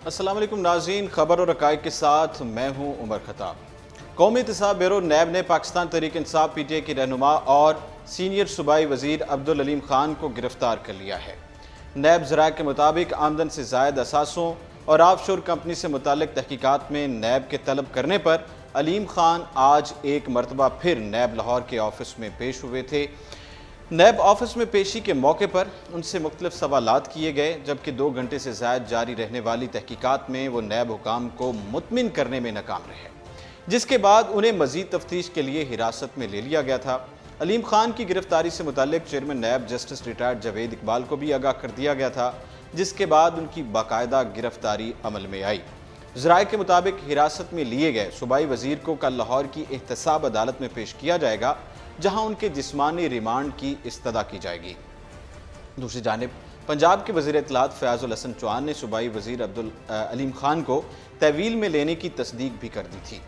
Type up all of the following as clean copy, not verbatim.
अस्सलाम वालेकुम नाज़रीन, खबर और हक़ाइक़ के साथ मैं हूँ उमर खताब। कौमी एहतसाब ब्यूरो नैब ने पाकिस्तान तहरीक इंसाफ PTI की रहनुमा और सीनियर सूबाई वज़ीर अब्दुल अलीम खान को गिरफ्तार कर लिया है। नैब ज़राए के मुताबिक आमदन से ज़ायद असासों और ऑफशोर कंपनी से मुताल्लिक़ तहकीकात में नैब के तलब करने पर अलीम खान आज एक मरतबा फिर नैब लाहौर के ऑफिस में पेश हुए थे। नैब ऑफिस में पेशी के मौके पर उनसे मुख्तलिफ सवालात किए गए, जबकि 2 घंटे से ज़ायद जारी रहने वाली तहकीकात में वो नैब हुकाम को मुतमिन करने में नाकाम रहे, जिसके बाद उन्हें मज़ीद तफ्तीश के लिए हिरासत में ले लिया गया था। अलीम खान की गिरफ्तारी से मुताल्लिक़ chairman NAB justice retired Javed Iqbal को भी आगाह कर दिया गया था, जिसके बाद उनकी बाकायदा गिरफ्तारी अमल में आई। ज़राए के मुताबिक हिरासत में लिए गए सूबाई वज़ीर को कल लाहौर की एहतसाब अदालत में पेश किया जाएगा, जहां उनके जिस्मानी रिमांड की इस्तदा की जाएगी। दूसरी जानिब पंजाब के वज़ीर इत्तलात फ़याज़ुल हसन चौहान ने सूबाई वज़ीर अब्दुल अलीम खान को तहवील में लेने की तस्दीक भी कर दी थी।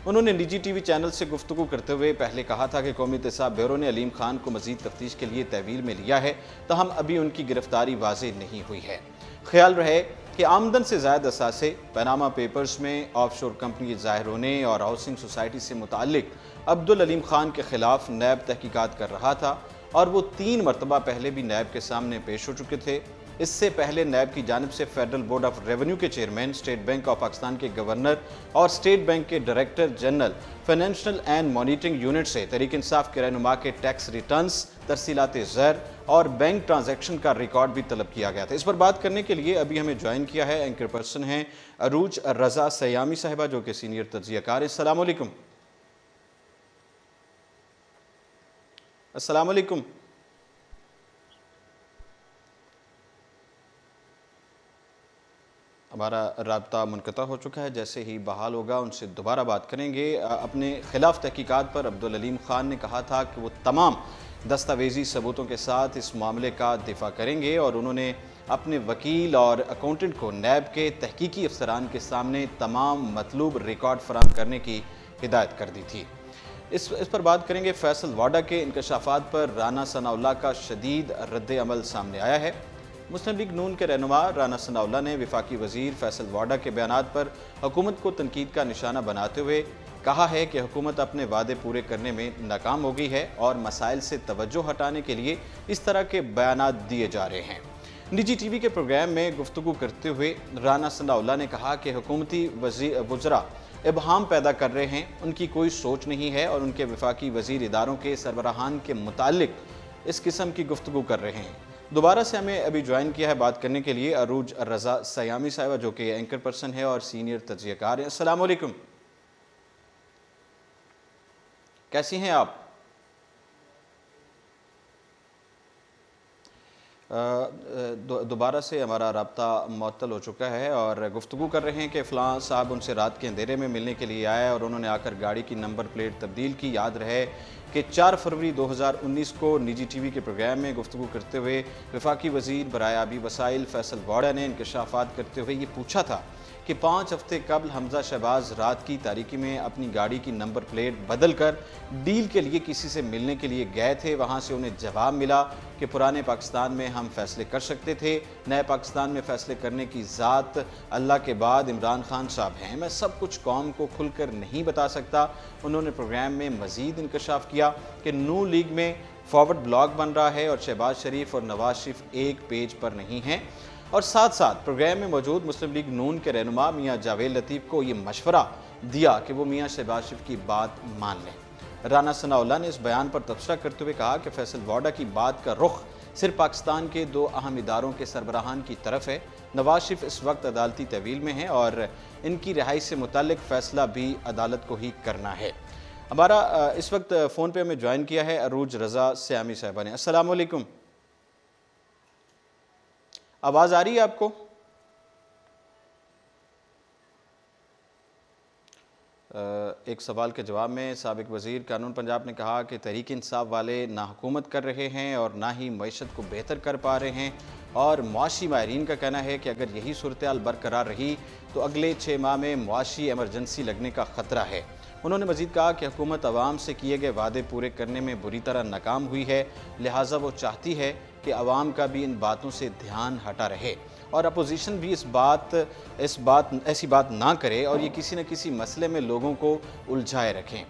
उन्होंने निजी TV चैनल से गुफ्तगू करते हुए पहले कहा था कि कौमी एहतसाब ब्यूरो ने अलीम खान को मज़ीद तफ्तीश के लिए तहवील में लिया है, तहम अभी उनकी गिरफ्तारी वाज़ेह नहीं हुई है। ख्याल रहे कि आमदन से ज़ायद असासे, पनामा पेपर्स में ऑफशोर कंपनी ज़ाहिर होने और हाउसिंग सोसाइटी से मुताल्लिक़ अब्दुल अलीम खान के खिलाफ नैब तहकीकात कर रहा था और वो 3 मरतबा पहले भी नैब के सामने पेश हो चुके थे। इससे पहले नैब की जानिब से फेडरल बोर्ड ऑफ रेवेन्यू के chairman, state bank of Pakistan के गवर्नर और स्टेट बैंक के director general financial and monitoring unit से तहरीक इंसाफ के रहनुमा के टैक्स रिटर्न्स, तरसीलात ज़र और बैंक ट्रांजैक्शन का रिकॉर्ड भी तलब किया गया था। इस पर बात करने के लिए अभी हमें ज्वाइन किया है एंकर पर्सन हैं अरूज रज़ा सयामी साहिबा, जो कि सीनियर तज्ज़ियाकार हैं। अस्सलाम वालेकुम। अस्सलाम वालेकुम। हमारा राब्ता मुनक़ता हो चुका है, जैसे ही बहाल होगा उनसे दोबारा बात करेंगे। अपने खिलाफ तहकीकात पर अब्दुल अलीम खान ने कहा था कि वो तमाम दस्तावेजी सबूतों के साथ इस मामले का दिफा करेंगे और उन्होंने अपने वकील और अकाउंटेंट को नैब के तहकीकी अफसरान के सामने तमाम मतलूब रिकॉर्ड फराहम करने की हिदायत कर दी थी। इस पर बात करेंगे। फैसल वाडा के इंकशाफात पर राना सनाउल्लाह का शदीद रद्द अमल सामने आया है। मुस्लिम लीग नून के रहनुमा राना सनाउल्लाह ने वफाकी वज़ीर फैसल वाडा के बयानात पर हुकूमत को तनकीद का निशाना बनाते हुए कहा है कि हुकूमत अपने वादे पूरे करने में नाकाम हो गई है और मसाइल से तवज्जो हटाने के लिए इस तरह के बयानात दिए जा रहे हैं। निजी TV के प्रोग्राम में गुफ्तगू करते हुए राना सनाउल्लाह ने कहा कि हुकूमती वज़रा इबहाम पैदा कर रहे हैं, उनकी कोई सोच नहीं है और उनके वफाकी वज़ीर इदारों के सरबराहान के मुतालिक इस किस्म की गुफ्तगू कर रहे हैं। दोबारा से हमें अभी ज्वाइन किया है बात करने के लिए अरूज रज़ा सयामी साहिबा, जो कि एंकर पर्सन है और सीनियर तज्ज़ियाकार हैं। अस्सलाम वालेकुम, कैसी हैं आप? दोबारा से हमारा राब्ता मुअत्तल हो चुका है और गुफ्तगू कर रहे हैं कि फ़लाँ साहब उनसे रात के अंधेरे में मिलने के लिए आए और उन्होंने आकर गाड़ी की नंबर प्लेट तब्दील की। याद रहे कि 4 फरवरी 2019 को निजी TV के प्रोग्राम में गुफ्तगू करते हुए वफाकी वज़ीर बराए आबी वसाइल फैसल वाडा ने इंकशाफात करते हुए ये पूछा था कि 5 हफ्ते कबल हमजा शहबाज रात की तारीकी में अपनी गाड़ी की नंबर प्लेट बदल कर डील के लिए किसी से मिलने के लिए गए थे। वहाँ से उन्हें जवाब मिला कि पुराने पाकिस्तान में हम फैसले कर सकते थे, नए पाकिस्तान में फ़ैसले करने की ज़ात अल्लाह के बाद इमरान खान साहब हैं, मैं सब कुछ कौम को खुलकर नहीं बता सकता। उन्होंने प्रोग्राम में मज़ीद इंकशाफ किया कि नून लीग में फॉरवर्ड ब्लॉग बन रहा है और शहबाज शरीफ और नवाज शरीफ एक पेज पर नहीं हैं, और साथ साथ प्रोग्राम में मौजूद मुस्लिम लीग नून के रहनुमा मियाँ जावेद लतीफ़ को ये मशवरा दिया कि वो मियाँ शहबाज शरीफ की बात मान लें। राना सनाउल्लाह ने इस बयान पर तबसरा करते हुए कहा कि फैसल वाडा की बात का रुख सिर्फ पाकिस्तान के 2 अहम इदारों के सरबराहान की तरफ है। नवाज शरीफ इस वक्त अदालती तहवील में हैं और इनकी रिहाई से मुताल्लिक फ़ैसला भी अदालत को ही करना है। हमारा इस वक्त फ़ोन पे हमें ज्वाइन किया है अरूज रज़ा सयामी साहिबा ने। अस्सलाम वालेकुम, आवाज़ आ रही है आपको? एक सवाल के जवाब में साबिक वज़ीर कानून पंजाब ने कहा कि तहरीक इंसाफ वाले ना हुकूमत कर रहे हैं और ना ही मईशत को बेहतर कर पा रहे हैं, और मुआशी माहिरीन का कहना है कि अगर यही सूरत हाल बरकरार रही तो अगले 6 माह में मुआशी एमरजेंसी लगने का ख़तरा है। उन्होंने मज़ीद कहा कि हुकूमत आवाम से किए गए वादे पूरे करने में बुरी तरह नाकाम हुई है, लिहाजा वो चाहती है कि आवाम का भी इन बातों से ध्यान हटा रहे और अपोजिशन भी ऐसी बात ना करे और ये किसी न किसी मसले में लोगों को उलझाए रखें।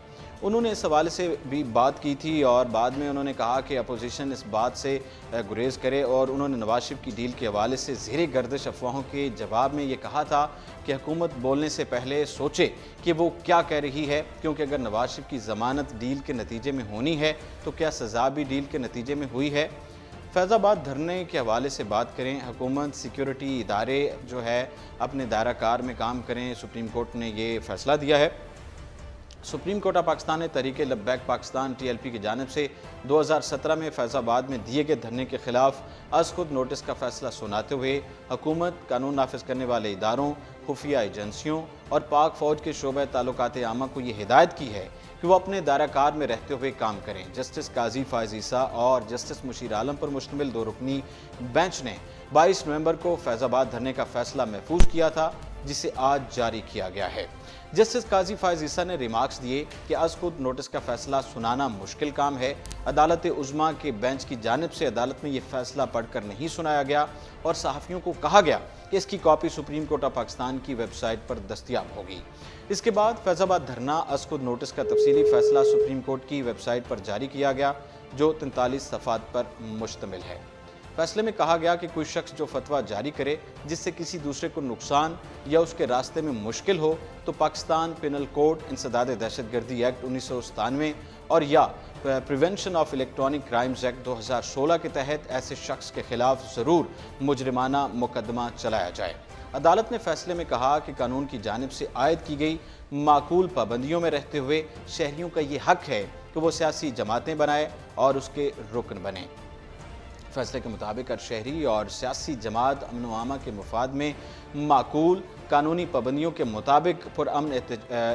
उन्होंने इस हवाले से भी बात की थी और बाद में उन्होंने कहा कि अपोजिशन इस बात से गुरेज करे और उन्होंने नवाज शरीफ की डील के हवाले से ज़ेरे गर्दिश अफवाहों के जवाब में ये कहा था कि हुकूमत बोलने से पहले सोचे कि वो क्या कह रही है, क्योंकि अगर नवाज शरीफ की ज़मानत डील के नतीजे में होनी है तो क्या सज़ा भी डील के नतीजे में हुई है। फैज़ाबाद धरने के हवाले से बात करें, हुकूमत सिक्योरिटी इदारे जो है अपने दायरा कार में काम करें, सुप्रीम कोर्ट ने ये फ़ैसला दिया है। सुप्रीम कोर्ट ऑफ पाकिस्तान ने तहरीक लब्बैक पाकिस्तान TLP की जानिब से 2017 में फैज़ाबाद में दिए गए धरने के खिलाफ अज़ खुद नोटिस का फैसला सुनाते हुए हुकूमत, कानून नाफिज करने वाले इदारों, खुफिया एजेंसियों और पाक फ़ौज के शोबे ताल्लुकात आमा को ये हिदायत की है कि वो अपने दायरा कार में रहते हुए काम करें। जस्टिस काजी फ़ायज़ ईसा और जस्टिस मुशीर आलम पर मुश्तमिल 2 रुकनी बेंच ने 22 नवंबर को फैज़ाबाद धरने का फैसला महफूज किया था, जिसे आज जारी किया गया है। जस्टिस काजी फ़ायज़ ईसा ने रिमार्क्स दिए कि अज़ खुद नोटिस का फैसला सुनाना मुश्किल काम है। अदालत उज़्मा के बेंच की जानिब से अदालत में ये फैसला पढ़कर नहीं सुनाया गया और सहाफ़ियों को कहा गया कि इसकी copy supreme court of Pakistan की वेबसाइट पर दस्तयाब होगी। इसके बाद फैज़ाबाद धरना अज़ खुद नोटिस का तफसीली फैसला सुप्रीम कोर्ट की वेबसाइट पर जारी किया गया, जो 43 सफ़ात पर मुश्तमिल है। फैसले में कहा गया कि कोई शख्स जो फतवा जारी करे जिससे किसी दूसरे को नुकसान या उसके रास्ते में मुश्किल हो तो पाकिस्तान पिनल कोड इंसदाद दहशतगर्दी एक्ट 1997 और या prevention of electronic crimes act 2016 के तहत ऐसे शख्स के खिलाफ ज़रूर मुजरिमाना मुकदमा चलाया जाए। अदालत ने फैसले में कहा कि कानून की जानिब से आयद की गई माकूल पाबंदियों में रहते हुए शहरियों का ये हक है कि वो सियासी जमातें बनाए और उसके रुकन बने। फैसले के मुताबिक हर शहरी और सियासी जमात अमन व आमा के मुफाद में माकूल कानूनी पाबंदियों के मुताबिक पुरअमन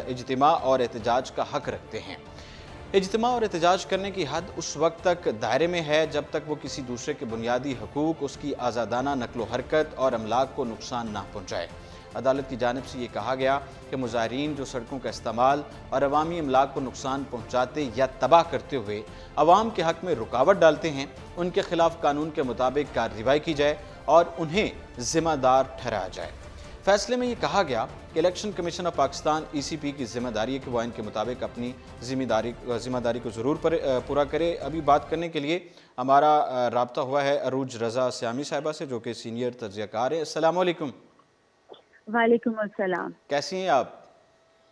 इज्तिमा और एहतजाज का हक रखते हैं। इज्तिमा और एहतजाज करने की हद उस वक्त तक दायरे में है जब तक वो किसी दूसरे के बुनियादी हकूक़, उसकी आज़ादाना नकलो हरकत और अमलाक को नुकसान ना पहुँचाए। अदालत की जानिब से ये कहा गया कि मुजाहिरीन जो सड़कों का इस्तेमाल और अवामी अमलाक को नुकसान पहुँचाते या तबाह करते हुए अवाम के हक़ में रुकावट डालते हैं, उनके खिलाफ कानून के मुताबिक कार्रवाई की जाए और उन्हें ज़िम्मेदार ठहराया जाए। फैसले में ये कहा गया कि election commission of Pakistan ECP की जिम्मेदारी है कि वह इनके मुताबिक अपनी जिम्मेदारी को ज़रूर पूरा करे। अभी बात करने के लिए हमारा राब्ता हुआ है अरूज रज़ा स्यामी साहिबा से, जो कि सीनियर तज्ज़ियाकार है। अस्सलाम वालेकुम। वालेकुम अस्सलाम। कैसी हैं आप?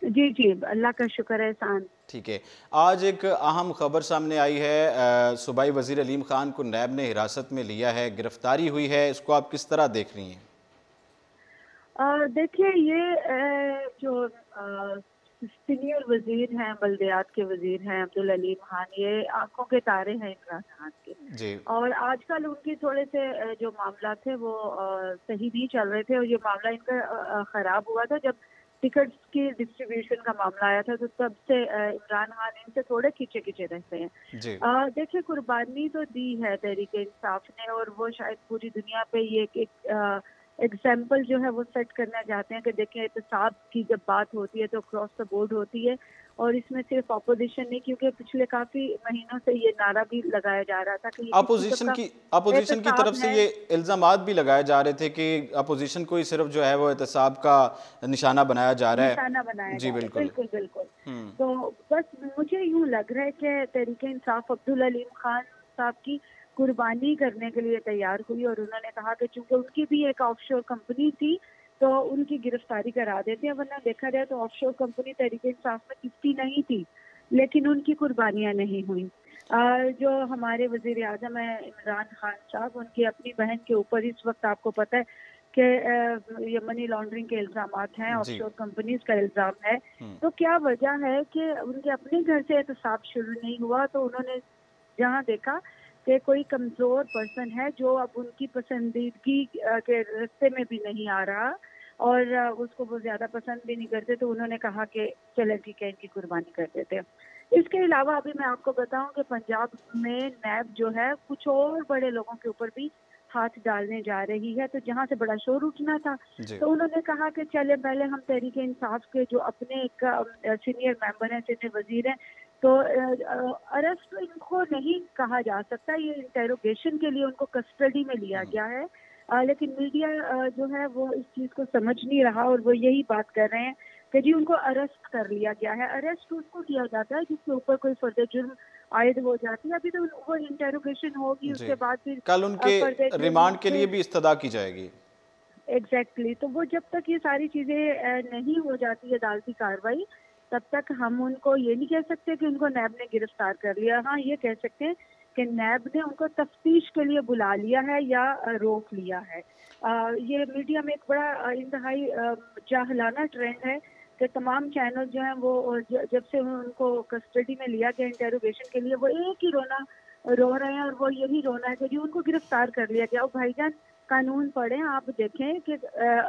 जी जी, अल्लाह का शुक्र है एहसान। ठीक है, आज एक अहम खबर सामने आई है, सूबाई वज़ीर अलीम खान को नैब ने हिरासत में लिया है, गिरफ्तारी हुई है, इसको आप किस तरह देख रही हैं? देखिए, ये जो सीनियर वजीर हैं, बल्दियात के वजीर हैं अब्दुल अलीम खान, ये आंखों के तारे हैं इमरान खान के जी। और आजकल उनके थोड़े से जो मामला थे वो सही नहीं चल रहे थे और ये मामला इनका खराब हुआ था जब टिकट्स की डिस्ट्रीब्यूशन का मामला आया था, तो तब से इमरान खान इनसे थोड़े खींचे खींचे रहते हैं। देखिए, कुर्बानी तो दी है तहरीक इंसाफ ने और वो शायद पूरी दुनिया पे ये एक एग्जाम्पल जो है वो सेट करना चाहते हैं कि देखिए, एहतसाब की जब बात होती है तो क्रॉस द बोर्ड होती है और इसमें सिर्फ अपोजिशन नहीं, क्योंकि पिछले काफी महीनों से ये नारा भी लगाया जा रहा था कि अपोजिशन की तरफ से ये इल्जामात भी लगाए जा रहे थे कि अपोजिशन को ही सिर्फ जो है वो एहतसाब का निशाना बनाया जा रहा है। जी बिल्कुल बिल्कुल बिल्कुल। तो बस मुझे यूँ लग रहा है कि तहरीक इंसाफ अब्दुल अलीम खान साहब की कुर्बानी करने के लिए तैयार हुई और उन्होंने कहा कि चूंकि उनकी भी एक ऑफशोर कंपनी थी तो उनकी गिरफ्तारी करा देते हैं, वरना देखा जाए तो ऑफशोर कंपनी तहरीक इंसाफ में कितनी नहीं थी, लेकिन उनकी कुर्बानियां नहीं हुई। जो हमारे वजीर आजम है इमरान खान साहब, उनकी अपनी बहन के ऊपर इस वक्त आपको पता है कि ये मनी लॉन्ड्रिंग के इल्जामात हैं, ऑफशोर कंपनीज का इल्जाम है। तो क्या वजह है कि उनके अपने घर से एहतसाब शुरू नहीं हुआ, तो उन्होंने जहाँ देखा कि कोई कमजोर पर्सन है जो अब उनकी पसंदीदगी के रास्ते में भी नहीं आ रहा और उसको वो ज्यादा पसंद भी नहीं करते, तो उन्होंने कहा कि चले ठीक है, इनकी कुर्बानी कर देते हैं। इसके अलावा अभी मैं आपको बताऊं कि पंजाब में नैब जो है कुछ और बड़े लोगों के ऊपर भी हाथ डालने जा रही है, तो जहां से बड़ा शोर उठना था तो उन्होंने कहा कि चले पहले हम तहरीक इंसाफ के जो अपने एक सीनियर मेंबर हैं, सीनियर वजीर हैं, तो अरेस्ट इनको नहीं कहा जा सकता, ये इंटेरोगेशन के लिए उनको कस्टडी में लिया गया है। लेकिन मीडिया जो है वो इस चीज़ को समझ नहीं रहा और वो यही बात कर रहे हैं कि जी उनको अरेस्ट कर लिया गया है। अरेस्ट उसको किया जाता है जिसके ऊपर कोई फर्दर जुर्म आयद हो जाती है। अभी तो वो इंटेरोगेशन होगी, उसके बाद फिर कल उनके फर्दर रिमांड के लिए भी इस्तदा की जाएगी। एग्जैक्टली तो वो जब तक ये सारी चीज़ें नहीं हो जाती है अदालती कार्रवाई, तब तक हम उनको ये नहीं कह सकते कि उनको नैब ने गिरफ्तार कर लिया। हाँ, ये कह सकते हैं कि नैब ने उनको तफ्तीश के लिए बुला लिया है या रोक लिया है। ये मीडिया में एक बड़ा इंतहाई जाहलाना ट्रेंड है कि तमाम चैनल जो हैं वो जब से उनको कस्टडी में लिया गया इंटेरोगेशन के लिए, वो एक ही रोना रो रहे हैं और वो यही रोना है कि जी उनको गिरफ्तार कर लिया गया। और भाईजान कानून पढ़ें, आप देखें कि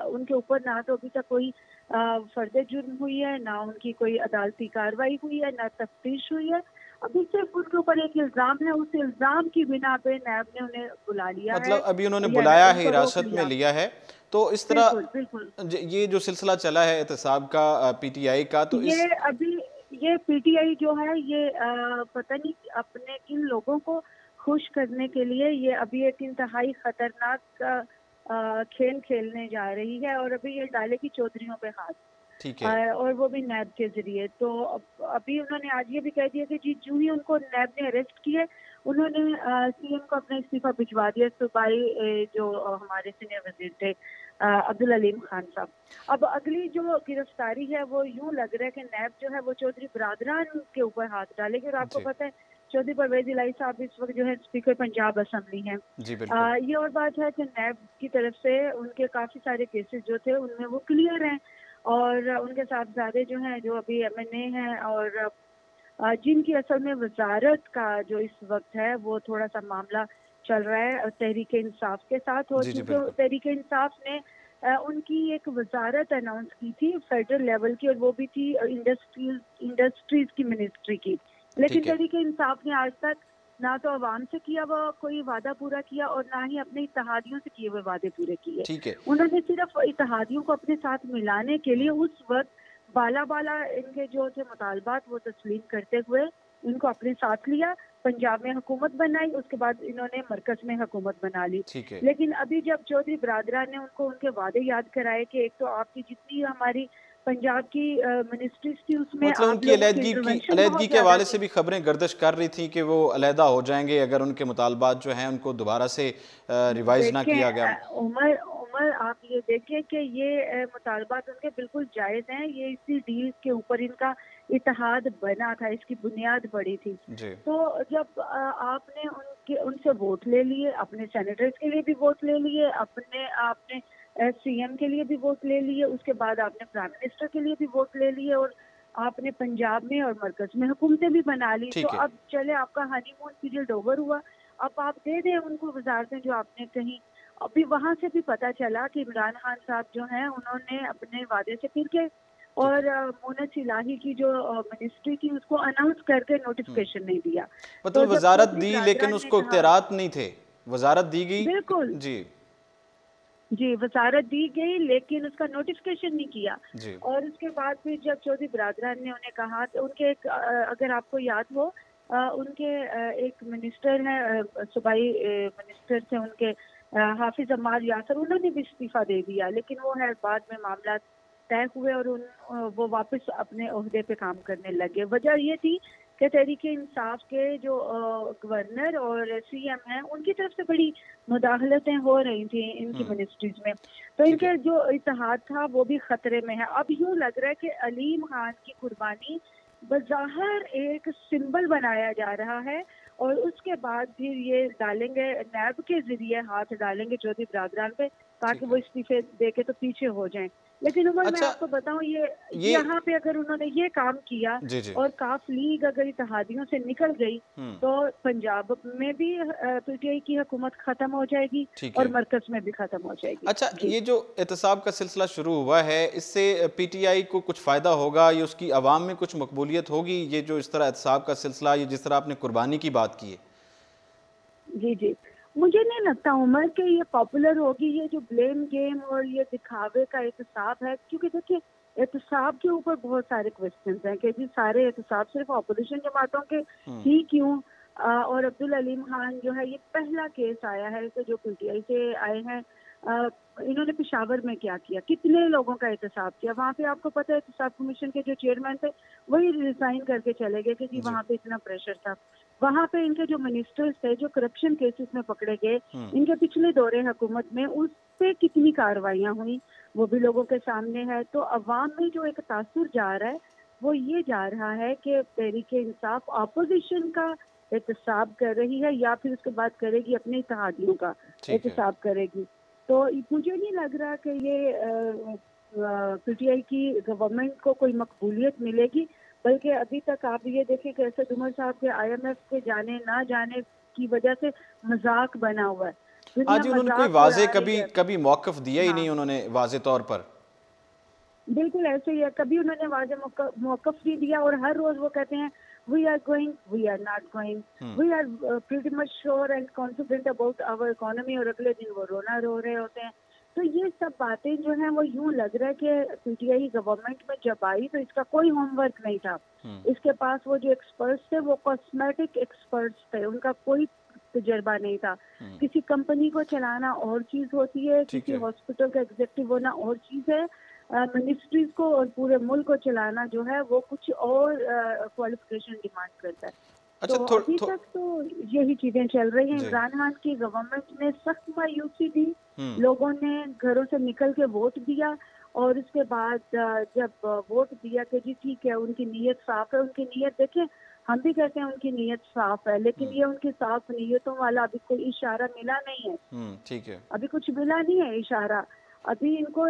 उनके ऊपर ना तो अभी तक कोई फर्दर जुर्म हुई है, ना उनकी कोई अदालती कार्रवाई हुई है, ना तफ्तीश हुई है। अभी सिर्फ उनके ऊपर एक इल्जाम है, उस इल्जाम की बिना पे नैब ने उन्हें बुला लिया है, मतलब अभी उन्होंने या बुलाया है, उनको रोक हिरासत में लिया है। तो इस तरह बिल्कुल ये जो सिलसिला चला है एहतसाब का पीटीआई का, तो ये अभी ये पीटीआई जो है ये पता नहीं अपने किन लोगों को खुश करने के लिए ये अभी एक इंतहाई खतरनाक खेल खेलने जा रही है और अभी ये डालेगी चौधरियों पे हाथ। ठीक है। और वो भी नैब के जरिए। तो अभी उन्होंने आज ये भी कह दिया कि जी जो ही उनको नैब ने अरेस्ट किए, उन्होंने सीएम को अपना इस्तीफा भिजवा दिया। सूबाई जो हमारे सीनियर वजीर थे अब्दुल हलीम खान साहब। अब अगली जो गिरफ्तारी है वो यूं लग रहा है कि नैब जो है वो चौधरी बरादरान के ऊपर हाथ डालेगी। और आपको पता है चौधरी परवेज इलाही साहब इस वक्त जो है स्पीकर पंजाब असम्बली हैं। ये और बात है कि नैब की तरफ से उनके काफी सारे केसेस जो थे उनमें वो क्लियर हैं और उनके साहबजादे जो हैं जो अभी एमएनए हैं और जिनकी असल में वजारत का जो इस वक्त है वो थोड़ा सा मामला चल रहा है तहरीक इंसाफ के साथ। और क्योंकि तहरीक इंसाफ ने उनकी एक वजारत अनाउंस की थी फेडरल लेवल की, और वो भी थी इंडस्ट्रीज की मिनिस्ट्री की। लेकिन तहरीक इंसाफ ने आज तक ना तो आवाम से किया वो कोई वादा पूरा किया और ना ही अपने इत्तेहादियों से किए हुए वादे पूरे किए। उन्होंने सिर्फ इत्तेहादियों को अपने साथ मिलाने के लिए उस वक्त बाला इनके जो थे मुतालबात वो तस्लीम करते हुए इनको अपने साथ लिया, पंजाब में हुकूमत बनाई, उसके बाद इन्होंने मरकज में हुकूमत बना ली। लेकिन अभी जब चौधरी बरादरान ने उनको उनके वादे याद कराए कि एक तो आपकी जितनी हमारी पंजाब की मिनिस्ट्रीज थी उसमें मतलब उनकी अलहदगी के हवाले से भी खबरें गर्दिश कर रही थी कि वो अलहदा हो जाएंगे अगर उनके मुतालबात जो हैं उनको दोबारा से रिवाइज ना किया गया। उमर आप ये देखें कि ये मुतालबात उनके बिल्कुल जायज़ हैं। ये इसी डील के ऊपर इनका इत्तेहाद बना था, इसकी बुनियाद पड़ी थी। तो जब आपने उनसे वोट ले लिए, अपने सेनेटर्स के लिए भी वोट ले लिए, आपने सीएम के लिए भी वोट ले लिए, उसके बाद आपने प्राइम मिनिस्टर के लिए भी वोट ले लिए और आपने पंजाब में और मरकज में हुकूमतें भी बना ली। तो अब चले आपका हनीमून पीरियड ओवर हुआ, अब आप दे दें उनको वजारतें जो आपने कहीं। अभी वहां से भी पता चला कि इमरान खान साहब जो हैं उन्होंने अपने वादे से फिर के और मोनस इलाही की जो मिनिस्ट्री थी उसको अनाउंस करके नोटिफिकेशन नहीं दिया। मतलब वजारत दी लेकिन उसको इख्तियारात नहीं थे, वजारत दी गई। बिल्कुल जी वजारत दी गई लेकिन उसका नोटिफिकेशन नहीं किया। और उसके बाद फिर जब चौधरी बरादरान ने उन्हें कहा तो उनके एक अगर आपको याद हो उनके एक मिनिस्टर हैं सूबाई मिनिस्टर थे उनके हाफिज अम्मार यासर, उन्होंने भी इस्तीफा दे दिया। लेकिन वो है बाद में मामला तय हुए और वो वापस अपने ओहदे पे काम करने लगे। वजह ये थी कि तहरीक इंसाफ के जो गवर्नर और सीएम हैं उनकी तरफ से बड़ी मुदाखलतें हो रही थी इनकी मिनिस्ट्रीज में, तो इनके जो इत्तेहाद था वो भी खतरे में है। अब यूँ लग रहा है कि अलीम खान की कुर्बानी बज़ाहिर एक सिंबल बनाया जा रहा है और उसके बाद फिर ये डालेंगे नैब के जरिए हाथ डालेंगे चौधरी बरादरान पे ताकि वो इस्तीफे दे के तो पीछे हो जाएं। लेकिन उमर मैं आपको बताऊं ये यहाँ पे अगर उन्होंने ये काम किया और काफ लीग अगर इत्तेहादियों से निकल गई तो पंजाब में भी पीटीआई की हुकूमत खत्म हो जाएगी और मरकज में भी खत्म हो जाएगी। अच्छा, ये जो एहतसाब का सिलसिला शुरू हुआ है इससे पीटीआई को कुछ फायदा होगा या उसकी आवाम में कुछ मकबूलियत होगी? ये जो इस तरह एहतसाब का सिलसिला, ये जिस तरह आपने कुर्बानी की बात की है। जी मुझे नहीं लगता उमर कि ये पॉपुलर होगी। ये जो ब्लेम गेम और ये दिखावे का एहतसाब है, क्योंकि देखिए एहतसाब के ऊपर बहुत सारे क्वेश्चंस हैं कि जी सारे एहतसाब सिर्फ अपोजिशन जमातों के ही क्यों। और अब्दुल हलीम खान जो है, ये पहला केस आया है कि जो पीटीआई से आए हैं, इन्होंने पेशावर में क्या किया, कितने लोगों का एहतसाब किया। वहाँ पे आपको पता है एहतसाब कमीशन के जो चेयरमैन थे वही रिजाइन करके चले गए कि जी वहाँ पे इतना प्रेशर था। वहाँ पे इनके जो मिनिस्टर्स थे जो करप्शन केसेस में पकड़े गए, इनके पिछले दौरे हुकूमत में उस पे कितनी कार्रवाइयाँ हुई वो भी लोगों के सामने है। तो अवाम में जो एक तासुर जा रहा है वो ये जा रहा है कि तहरीक-ए-इंसाफ अपोजिशन का एहतसाब कर रही है या फिर उसके बाद करेगी अपने इत्तेहादियों का एहतसाब करेगी। तो मुझे नहीं लग रहा कि ये पीटीआई की गवर्नमेंट को कोई मकबूलियत मिलेगी, बल्कि अभी तक आप ये देखें कि असद उमर साहब के IMF के जाने ना जाने की वजह से मजाक बना हुआ है। आज उन्होंने कोई वाजे कभी मौक़िफ़ दिया ही नहीं उन्होंने वाजे तौर पर। बिल्कुल ऐसे ही है, कभी उन्होंने वाजे मौक़िफ़ नहीं दिया और हर रोज वो कहते हैं we are going, we are not going, we are pretty much sure and confident about our economy, और अगले दिन वो रोना रो रहे होते हैं। तो ये सब बातें जो हैं वो यूं लग रहा है कि पीटीआई गवर्नमेंट में जब आई तो इसका कोई होमवर्क नहीं था। इसके पास वो जो एक्सपर्ट्स थे वो कॉस्मेटिक एक्सपर्ट्स थे, उनका कोई तजर्बा नहीं था। किसी कंपनी को चलाना और चीज होती है, किसी हॉस्पिटल का एग्जीक्यूटिव होना और चीज है, मिनिस्ट्रीज को और पूरे मुल्क को चलाना जो है वो कुछ और क्वालिफिकेशन डिमांड करता है। अच्छा, तो अभी तक तो यही चीजें चल रही हैं। इमरान खान की गवर्नमेंट ने सख्त मायूसी दी, लोगों ने घरों से निकल के वोट दिया और उसके बाद जब वोट दिया कि जी ठीक है उनकी नीयत साफ है, उनकी नीयत देखें, हम भी कहते हैं उनकी नीयत साफ है, लेकिन ये उनकी साफ नीयतों वाला अभी कोई इशारा मिला नहीं है। ठीक है, अभी कुछ मिला नहीं है इशारा, अभी इनको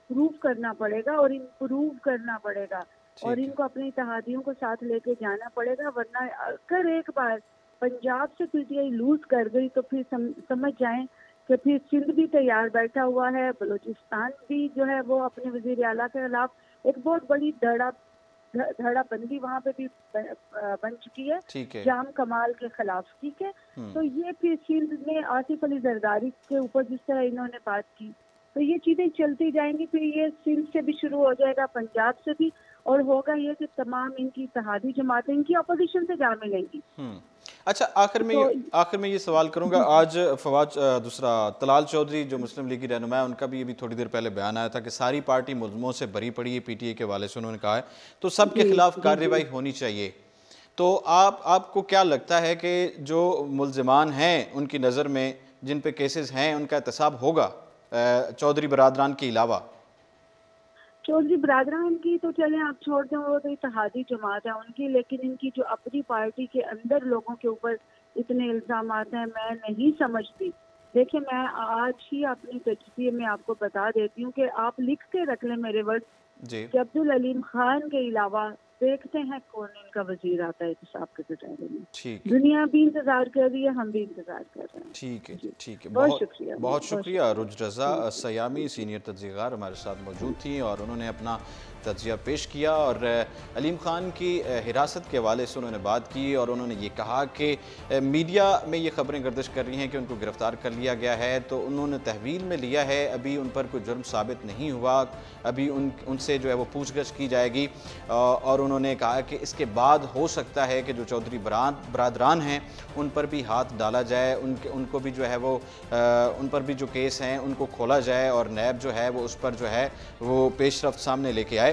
प्रूव करना पड़ेगा और इम्प्रूव करना पड़ेगा और इनको अपने इत्तेहादियों को साथ लेके जाना पड़ेगा। वरना अगर एक बार पंजाब से पीटीआई लूज कर गई तो फिर समझ जाएं कि फिर सिंध भी तैयार बैठा हुआ है, बलूचिस्तान भी जो है वो अपने वजीर आला के खिलाफ एक बहुत बड़ी धड़ाबंदी वहाँ पे भी बन चुकी है जाम कमाल के खिलाफ। ठीक है, तो ये फिर सिंध में आसिफ अली जरदारी के ऊपर जिस तरह इन्होंने बात की तो ये चीजें चलती जाएंगी, फिर ये सिंध से भी शुरू हो जाएगा, पंजाब से भी, और होगा ये कि तमाम इनकी इत्तेहादी जमातें इनकी अपोजिशन से जा मिलेंगी। अच्छा, आखिर में ये सवाल करूंगा, आज फवाद दूसरा तलाल चौधरी जो मुस्लिम लीग की रहनुमा है, उनका भी अभी थोड़ी देर पहले बयान आया था कि सारी पार्टी मुल्ज़िमों से भरी पड़ी है, पीटीआई के हवाले से उन्होंने कहा है, तो सबके खिलाफ कार्रवाई होनी चाहिए। तो आपको क्या लगता है कि जो मुल्ज़िमान हैं उनकी नज़र में जिन पे केसेस हैं उनका एहतसाब होगा चौधरी बरादरान के अलावा? चौधरी बरादरान की तो चलें आप छोड़ दें, वो तो इत्तेहादी जमात है उनकी, लेकिन इनकी जो अपनी पार्टी के अंदर लोगों के ऊपर इतने इल्जाम आते हैं मैं नहीं समझती। देखिए, मैं आज ही अपनी तजज़िये में आपको बता देती हूँ कि आप लिख के रख लें मेरे वर्ड कि अब्दुल हलीम खान के अलावा देखते हैं कौन इनका वजीर आता है एहतसाब के कचहरे में। दुनिया भी इंतजार कर रही है, हम भी इंतजार कर रहे हैं। ठीक है, ठीक है, बहुत शुक्रिया। रुज रज़ा सयामी सीनियर तज्ज़ियेगार हमारे साथ मौजूद थी और उन्होंने अपना तज्ज़िया पेश किया और हलीम खान की हिरासत के हवाले से उन्होंने बात की और उन्होंने ये कहा कि मीडिया में ये खबरें गर्दिश कर रही हैं कि उनको गिरफ़्तार कर लिया गया है, तो उन्होंने तहवील में लिया है, अभी उन पर कोई जुर्म साबित नहीं हुआ, अभी उनसे जो है वो पूछगछ की जाएगी। और उन्होंने कहा कि इसके बाद हो सकता है कि जो चौधरी बरादरान हैं उन पर भी हाथ डाला जाए, उनको भी जो है वो उन पर भी जो केस हैं उनको खोला जाए और नैब जो है वो उस पर जो है वो पेशरफ्त सामने लेके आए।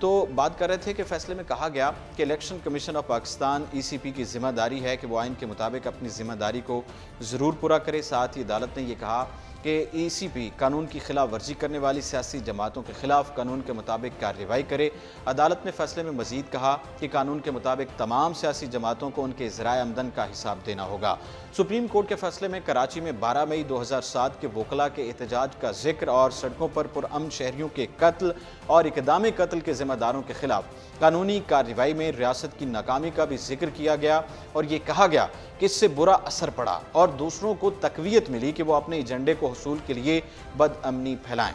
तो बात कर रहे थे कि फैसले में कहा गया कि election commission of Pakistan ECP की जिम्मेदारी है कि वो आइन के मुताबिक अपनी जिम्मेदारी को ज़रूर पूरा करे। साथ ही अदालत ने यह कहा कि ECP कानून की खिलाफ वर्जी करने वाली सियासी जमातों के खिलाफ कानून के मुताबिक कार्रवाई करे। अदालत ने फैसले में मजीद कहा कि कानून के मुताबिक तमाम सियासी जमातों को उनके ज़राए आमदन का हिसाब देना होगा। सुप्रीम कोर्ट के फैसले में कराची में 12 मई 2007 के वकला के एहतजाज का जिक्र और सड़कों पर पुरअमन शहरियों के कत्ल और इक़दाम कत्ल के जिम्मेदारों के खिलाफ कानूनी कार्रवाई में रियासत की नाकामी का भी जिक्र किया गया और ये कहा गया कि इससे बुरा असर पड़ा और दूसरों को तकवीयत मिली कि वो अपने एजेंडे को हसूल के लिए बदअमनी फैलाएं।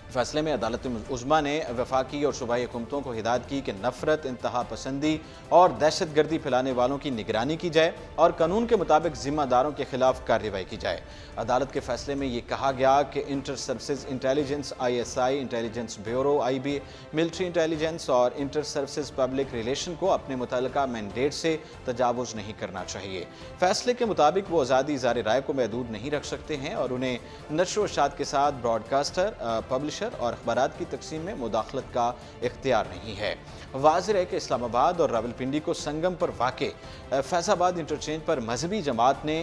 फैसले में अदालत उज़्मा ने वफाकी और सूबाई हुकूमतों को हिदायत की कि नफरत, इंतहा पसंदी और दहशतगर्दी फैलाने वालों की निगरानी की जाए और कानून के मुताबिक जिम्मेदारों के खिलाफ कार्रवाई की जाए। अदालत के फैसले में ये कहा गया कि inter services intelligence ISI, intelligence bureau IB, military intelligence और इंटर सर्विसेज पब्लिक रिलेशन को अपने मुतल्लिका मैंडेट से तजावुज़ नहीं करना चाहिए। फैसले के मुताबिक वो आज़ादी इज़हार राय को महदूद नहीं रख सकते हैं और उन्हें नश्र व इशाअत के साथ ब्रॉडकास्टर, पब्लिशर और अखबारात की तकसीम में मुदाखलत का इख्तियार नहीं है। वाज़िह है कि इस्लामाबाद और रावलपिंडी को संगम पर वाक़े फैज़ाबाद इंटरचेंज पर मजहबी जमात ने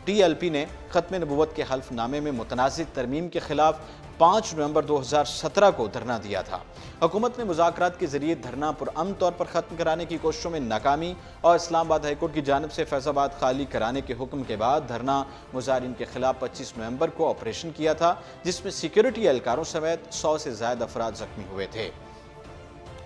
TLP ने ख़त्म नबूवत के हल्फनामे में मुतनाज़िर तरमीम के खिलाफ 5 नवंबर 2017 को धरना दिया था। हुकूमत ने मुज़ाकरात के जरिए धरना पुरअमन तौर पर ख़त्म कराने की कोशिशों में नाकामी और इस्लामाबाद हाईकोर्ट की जानिब से फैज़ाबाद खाली कराने के हुक्म के बाद धरना मुजाहिरीन के खिलाफ 25 नवंबर को ऑपरेशन किया था, जिसमें सिक्योरिटी एहलकारों समेत 100 से ज़्यादा अफराद जख्मी हुए थे।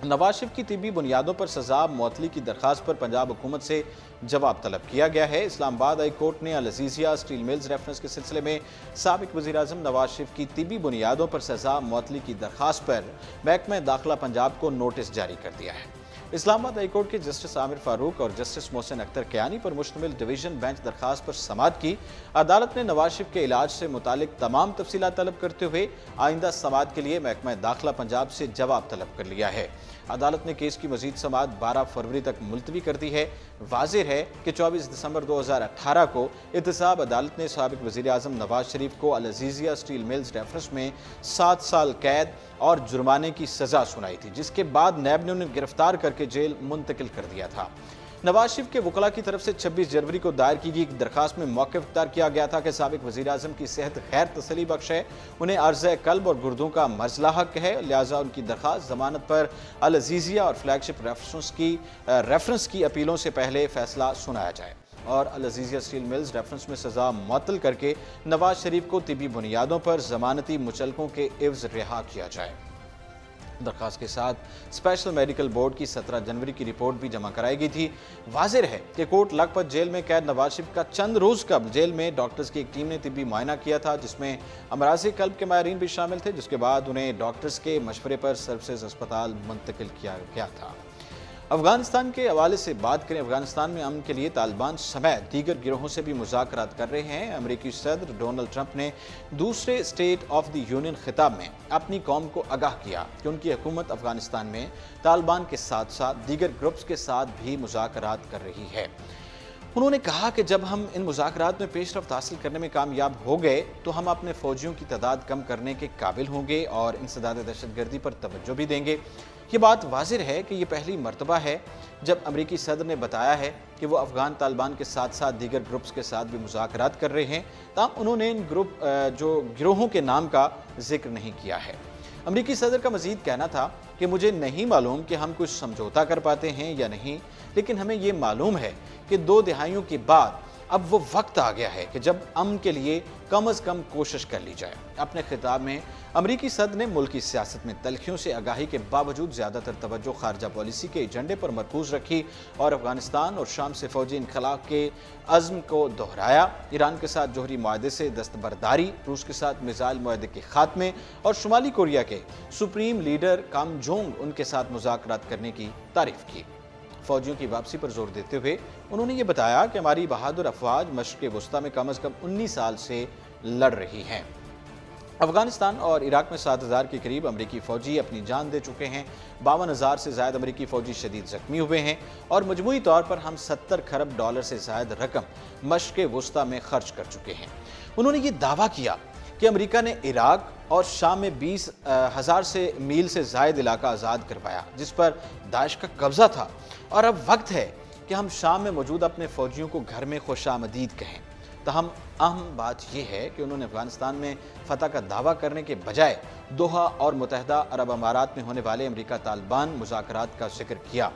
नवाज शरीफ की तिब्बी बुनियादों पर सजा मुअत्तली की दरख्वास्त पर पंजाब हुकूमत से जवाब तलब किया गया है। इस्लामाबाद हाई कोर्ट ने अल-अज़ीज़िया स्टील मिल्स रेफरेंस के सिलसिले में साबिक वज़ीर आज़म नवाज शरीफ की तिब्बी बुनियादों पर सजा मुअत्तली की दरख्वास्त पर महकमा दाखिला पंजाब को नोटिस जारी कर दिया है। इस्लामाबाद हाई कोर्ट के जस्टिस आमिर फारूक और जस्टिस मोहसिन अख्तर कियानी पर मुश्तमिल डिवीजन बेंच दरख्वास्त पर समाअत की। अदालत ने नवाज शरीफ के इलाज से मुतालिक तमाम तफसीलात तलब करते हुए आइंदा समाअत के लिए महकमा दाखिला पंजाब से जवाब तलब कर लिया है। अदालत ने केस की मजीद समाअत 12 फरवरी तक मुलतवी कर दी है। वाज़ेह है कि 24 दिसंबर 2018 को एहतसाब अदालत ने साबिक वज़ीर आज़म नवाज शरीफ को अल-अज़ीज़िया स्टील मिल्स रेफरेंस में 7 साल कैद और जुर्माने की सज़ा सुनाई थी, जिसके बाद नैब ने उन्हें गिरफ्तार करके जेल मुंतकिल कर दिया था। नवाज शरीफ के वकला की तरफ से 26 जनवरी को दायर की गई एक दरखास्त में मौक़िफ़ इख्तियार किया गया था कि साबिक वज़ीर आज़म की सेहत गैर तसली बख्श है, उन्हें अर्ज़ कल्ब और गुर्दों का मरज़ला हक है, लिहाजा उनकी दरखास्त ज़मानत पर अल-अज़ीज़िया और फ्लैगशिप रेफरेंस की अपीलों से पहले फैसला सुनाया जाए और अल-अज़ीज़िया स्टील मिल्स रेफरेंस में सज़ा मुअत्तल करके नवाज शरीफ को तिब्बी बुनियादों पर ज़मानती मुचलकों के एवज़ रिहा किया जाए। दरखास्त के साथ स्पेशल मेडिकल बोर्ड की 17 जनवरी की रिपोर्ट भी जमा कराई गई थी। वाज़ेह है कि कोट लखपत जेल में कैद नवाज शरीफ का चंद रोज़ कबल जेल में डॉक्टर्स की एक टीम ने तिब्बी मुआयना किया था, जिसमें अमराज़ कल्ब के माहिरीन भी शामिल थे, जिसके बाद उन्हें डॉक्टर्स के मशवरे पर सर्विसेज अस्पताल मुंतकिल किया गया था। अफगानिस्तान के हवाले से बात करें। अफगानिस्तान में अमन के लिए तालिबान समेत दीगर गिरोहों से भी मुज़ाकरात कर रहे हैं। अमेरिकी सदर डोनाल्ड ट्रंप ने दूसरे स्टेट ऑफ द यूनियन खिताब में अपनी कौम को आगाह किया कि उनकी हुकूमत अफगानिस्तान में तालिबान के साथ साथ दीगर ग्रुप्स के साथ भी मुज़ाकरात कर रही है। उन्होंने कहा कि जब हम इन मुज़ाकरात में पेशरफ्त हासिल करने में कामयाब हो गए तो हम अपने फ़ौजियों की तादाद कम करने के काबिल होंगे और इंसदाद दहशतगर्दी पर तवज्जो भी देंगे। ये बात वाज़िह है कि ये पहली मरतबा है जब अमरीकी सदर ने बताया है कि वो अफ़गान तालिबान के साथ साथ दीगर ग्रुप्स के साथ भी मुज़ाकरात कर रहे हैं। तब उन्होंने इन गिरोहों के नाम का जिक्र नहीं किया है। अमरीकी सदर का मज़ीद कहना था कि मुझे नहीं मालूम कि हम कुछ समझौता कर पाते हैं या नहीं, लेकिन हमें ये मालूम है कि 2 दहाइयों के बाद अब वो वक्त आ गया है कि जब अमन के लिए कम अज़ कम कोशिश कर ली जाए। अपने खिताब में अमरीकी सदर ने मुल्की सियासत में तलखियों से आगाही के बावजूद ज़्यादातर तवज्जो खारजा पॉलिसी के एजेंडे पर मरकूज रखी और अफगानिस्तान और शाम से फ़ौजी इनखलाब के अज़्म को दोहराया। ईरान के साथ जोहरी मुआहदे से दस्तबरदारी, रूस के साथ मिसाइल मुआहदे के खात्मे और शुमाली कोरिया के सुप्रीम लीडर किम जोंग उनके साथ मुज़ाकरात करने की तारीफ़ की। फ़ौजियों की वापसी पर जोर देते हुए उन्होंने ये बताया कि हमारी बहादुर अफवाज मशरिक़ वस्ता में कम अज़ कम 19 साल से लड़ रही हैं। अफगानिस्तान और इराक में 7,000 के करीब अमरीकी फ़ौजी अपनी जान दे चुके हैं। 52,000 से ज़ायद अमरीकी फ़ौजी शदीद ज़ख्मी हुए हैं और मजमूई तौर पर हम 70 खरब डॉलर से ज़ायद रकम मशरिक़ वस्ता में खर्च कर चुके हैं। उन्होंने ये दावा किया कि अमेरिका ने इराक और शाम में 20,000 से मील से ज़ायद इलाका आज़ाद करवाया, जिस पर दाइश का कब्ज़ा था, और अब वक्त है कि हम शाम में मौजूद अपने फ़ौजियों को घर में खुशामदीद कहें। तहम अहम बात यह है कि उन्होंने अफगानिस्तान में फतह का दावा करने के बजाय दोहा और मुत्तहिदा अरब अमारात में होने वाले अमेरिका तालिबान मुज़ाकरात का जिक्र किया।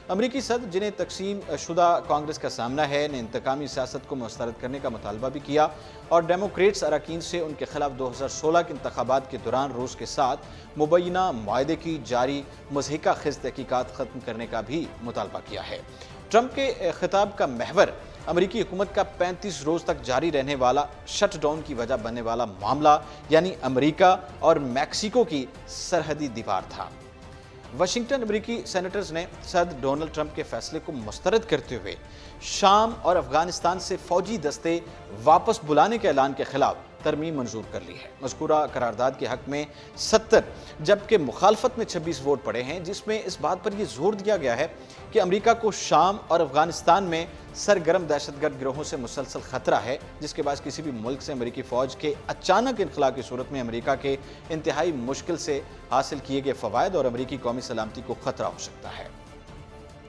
अमरीकी सदर जिन्हें तकसीम शुदा कांग्रेस का सामना है ने इंतकामी सियासत को मुस्तरद करने का मुतालबा भी किया और डेमोक्रेट्स अरकान से उनके खिलाफ 2016 के इंतखाबात के दौरान रूस के साथ मुबैना मुआहदे की जारी मुज़हिका ख़िज़ तहकीकात ख़त्म करने का भी मुतालबा किया है। ट्रंप के खिताब का महवर अमेरिकी हुकूमत का 35 रोज तक जारी रहने वाला शटडाउन की वजह बनने वाला मामला यानी अमेरिका और मैक्सिको की सरहदी दीवार था। वाशिंगटन अमेरिकी सेनेटर्स ने सदर डोनाल्ड ट्रंप के फैसले को मुस्तरद करते हुए शाम और अफगानिस्तान से फौजी दस्ते वापस बुलाने के ऐलान के खिलाफ तरमीम मंजूर कर ली है। मज़कूरा करारदाद के हक में 70 जबकि मुखालफत में 26 वोट पड़े हैं, जिसमें इस बात पर यह जोर दिया गया है कि अमेरिका को शाम और अफगानिस्तान में सरगर्म दहशतगर्द गिरोहों से मुसलसल खतरा है, जिसके बाद किसी भी मुल्क से अमेरिकी फ़ौज के अचानक इनखला की सूरत में अमेरिका के इंतहाई मुश्किल से हासिल किए गए फ़वायद और अमेरिकी कौमी सलामती को खतरा हो सकता है।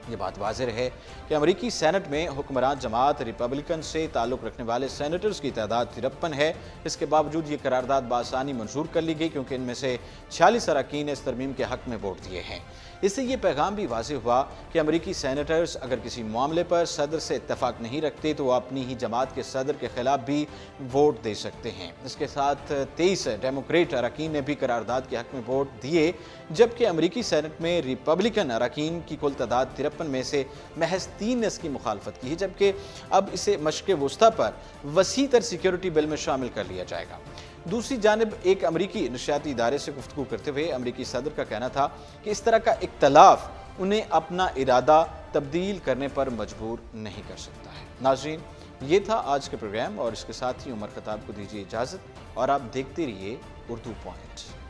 ये बात वाज़ेह है कि अमेरिकी सेनेट में हुक्मरान जमात रिपब्लिकन से ताल्लुक़ रखने वाले सेनेटर्स की तादाद 53 है। इसके बावजूद ये करारदाद बासानी मंजूर कर ली गई, क्योंकि इनमें से 46 अरकान ने इस तरमीम के हक़ में वोट दिए हैं। इससे ये पैगाम भी वाज़ेह हुआ कि अमेरिकी सेनेटर्स अगर किसी मामले पर सदर से इत्तफाक नहीं रखते तो वो अपनी ही जमात के सदर के खिलाफ भी वोट दे सकते हैं। इसके साथ 23 डेमोक्रेट अरकान ने भी करारदाद के हक़ में वोट दिए, जबकि अमेरिकी सेनेट में रिपब्लिकन अरकान की कुल तादाद 53 में से महज 3 ने इसकी मुखालफत की है, जबकि अब इसे मशक़ वुस्ता पर वसी तर सिक्योरिटी बिल में शामिल कर लिया जाएगा। दूसरी जानिब एक अमरीकी नशियाती इदारे से गुफ्तगू करते हुए अमरीकी सदर का कहना था कि इस तरह का इख्तलाफ उन्हें अपना इरादा तब्दील करने पर मजबूर नहीं कर सकता है। नाज़रीन, ये था आज के प्रोग्राम और इसके साथ ही उमर खताब को दीजिए इजाज़त और आप देखते रहिए उर्दू पॉइंट।